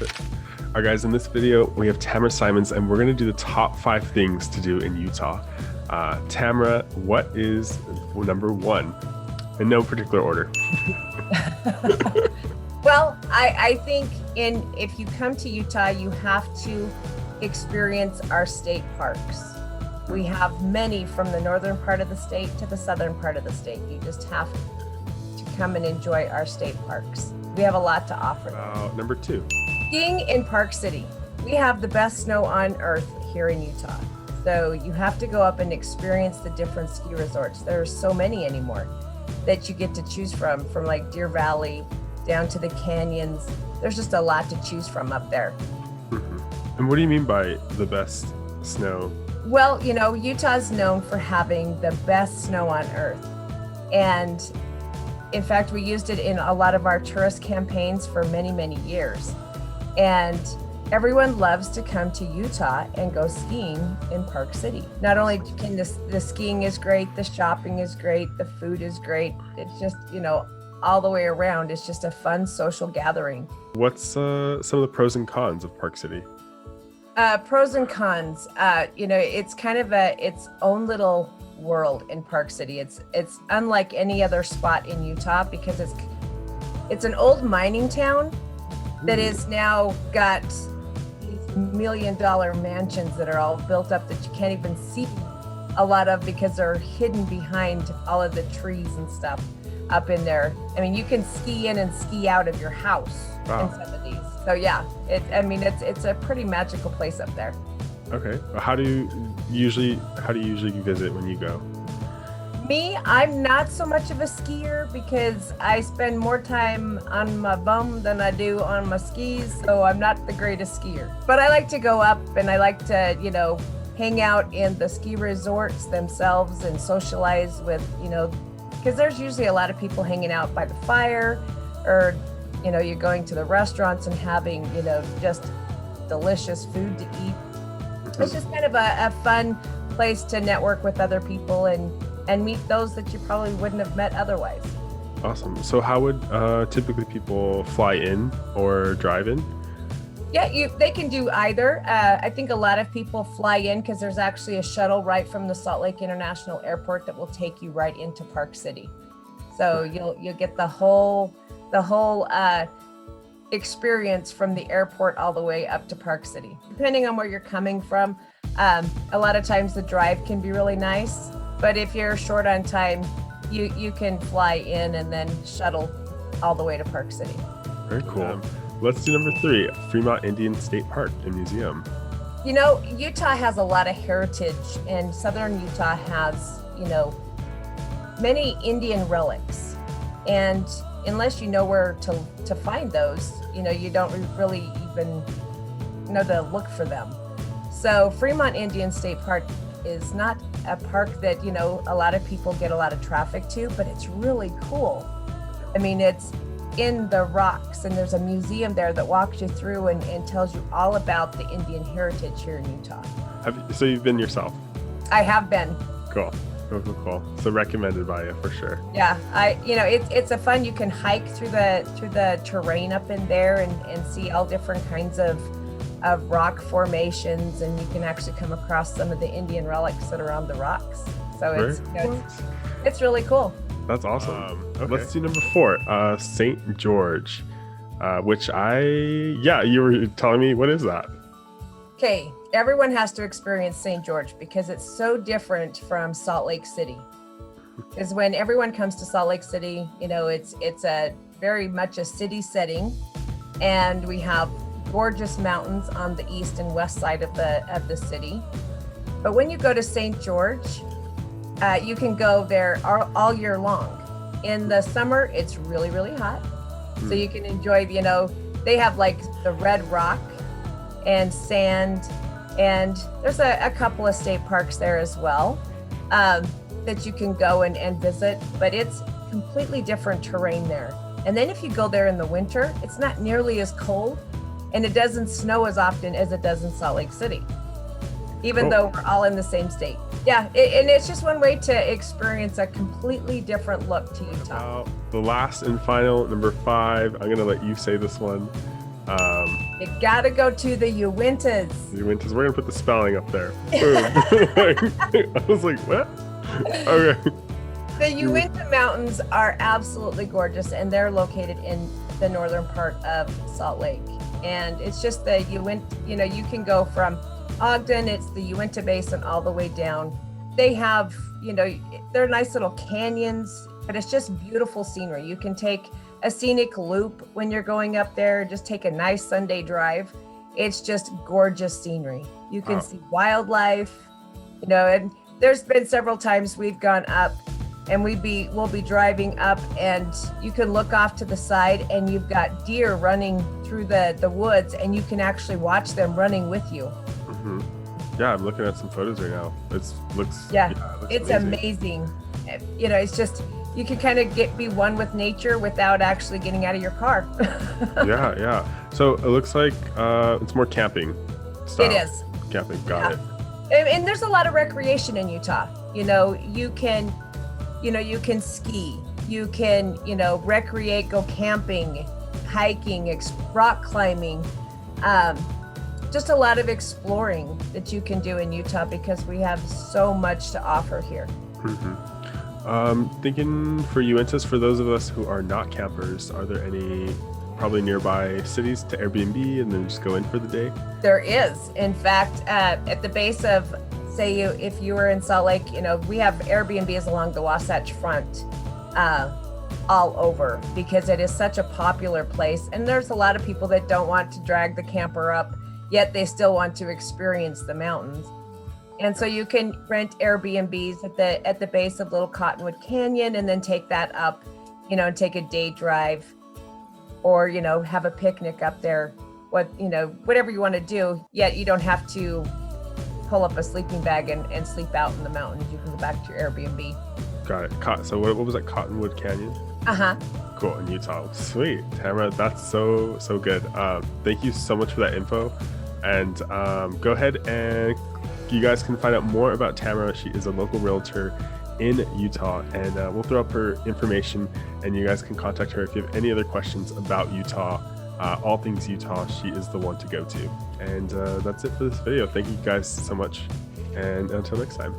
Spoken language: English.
Perfect. All right, guys, in this video, we have Tamrasimons, and we're going to do the top 5 things to do in Utah. Tamra, what is number 1? In no particular order. Well, I think if you come to Utah, you have to experience our state parks. We have many from the northern part of the state to the southern part of the state. You just have to come and enjoy our state parks. We have a lot to offer. Number 2. Skiing in Park City. We have the best snow on earth here in Utah. So you have to go up and experience the different ski resorts. There are so many anymore that you get to choose from like Deer Valley down to the canyons. There's just a lot to choose from up there. Mm-hmm. And what do you mean by the best snow? Well, you know, Utah's known for having the best snow on earth. And in fact, we used it in a lot of our tourist campaigns for many, many years. And everyone loves to come to Utah and go skiing in Park City. Not only can the skiing is great, the shopping is great, the food is great. It's just, you know, all the way around. It's just a fun social gathering. What's some of the pros and cons of Park City? Pros and cons, you know, it's kind of its own little world in Park City. It's unlike any other spot in Utah because it's an old mining town that is now got these $1 million mansions that are all built up that you can't even see a lot of because they're hidden behind all of the trees and stuff up in there. I mean, you can ski in and ski out of your house in some of these. So yeah, it's a pretty magical place up there. Okay. How do you usually visit when you go? Me, I'm not so much of a skier because I spend more time on my bum than I do on my skis. So I'm not the greatest skier, but I like to go up and I like to, you know, hang out in the ski resorts themselves and socialize with, you know, because there's usually a lot of people hanging out by the fire or, you know, you're going to the restaurants and having, you know, just delicious food to eat. It's just kind of a fun place to network with other people and meet those that you probably wouldn't have met otherwise. Awesome. So how would typically people fly in or drive in? Yeah, they can do either. I think a lot of people fly in because there's actually a shuttle right from the Salt Lake International Airport that will take you right into Park City. So you'll get the whole experience from the airport all the way up to Park City. Depending on where you're coming from, a lot of times the drive can be really nice, but if you're short on time, you can fly in and then shuttle all the way to Park City. Very cool. Let's do number 3, Fremont Indian State Park and Museum. You know, Utah has a lot of heritage, and southern Utah has, you know, many Indian relics. And unless you know where to find those, you know, you don't really even know to look for them. So Fremont Indian State Park is not a park that, you know, a lot of people get a lot of traffic to, but it's really cool. I mean, it's in the rocks and there's a museum there that walks you through and tells you all about the Indian heritage here in Utah. So you've been yourself? I have been. Cool. So recommended by you for sure. Yeah, it's a fun. You can hike through the terrain up in there and see all different kinds of rock formations, and you can actually come across some of the Indian relics that are on the rocks. So it's really cool. That's awesome. Okay. Let's do number 4, St. George, which you were telling me, what is that? Okay, everyone has to experience St. George because it's so different from Salt Lake City. Because when everyone comes to Salt Lake City, you know, it's a very much a city setting, and we have gorgeous mountains on the east and west side of the city. But when you go to St. George, you can go there all year long. In the summer, it's really, really hot. So you can enjoy, you know, they have like the red rock and sand, and there's a couple of state parks there as well that you can go and visit, but it's completely different terrain there. And then if you go there in the winter, it's not nearly as cold, and it doesn't snow as often as it does in Salt Lake City, even though we're all in the same state. Yeah, and it's just one way to experience a completely different look to Utah. The last and final, number 5, I'm gonna let you say this one. You gotta go to the Uintas. We're gonna put the spelling up there. Boom. I was like, what? Okay. The Uinta Mountains are absolutely gorgeous, and they're located in the northern part of Salt Lake. And it's just the Uinta, you know, you can go from Ogden, it's the Uinta Basin all the way down. They have, you know, they're nice little canyons, but it's just beautiful scenery. You can take a scenic loop when you're going up there, just take a nice Sunday drive. It's just gorgeous scenery. You can see wildlife, you know, and there's been several times we've gone up and we'll be driving up and you can look off to the side and you've got deer running through the woods and you can actually watch them running with you. Mm-hmm. Yeah, I'm looking at some photos right now. It looks It's amazing. You know, it's just, you can kind of be one with nature without actually getting out of your car. Yeah. So it looks like it's more camping style. It is. Camping, got it. And there's a lot of recreation in Utah. You know, you can ski, you can, you know, recreate, go camping, hiking, rock climbing, just a lot of exploring that you can do in Utah because we have so much to offer here. Thinking for Uintas, for those of us who are not campers, are there any probably nearby cities to Airbnb and then just go in for the day? There is. In fact, at the base of, say if you were in Salt Lake, you know, we have Airbnbs along the Wasatch Front all over because it is such a popular place. And there's a lot of people that don't want to drag the camper up, yet they still want to experience the mountains. And so you can rent Airbnbs at the base of Little Cottonwood Canyon and then take that up, you know, and take a day drive or, you know, have a picnic up there, whatever you want to do, yet you don't have to pull up a sleeping bag and sleep out in the mountains. You can go back to your Airbnb. Got it. So what was that, Cottonwood Canyon? Cool, in Utah. Sweet. Tamara, that's so good. Thank you so much for that info. And go ahead and you guys can find out more about Tamara. She is a local realtor in Utah, and we'll throw up her information and you guys can contact her if you have any other questions about Utah. All things Utah, she is the one to go to. And that's it for this video. Thank you guys so much, and until next time.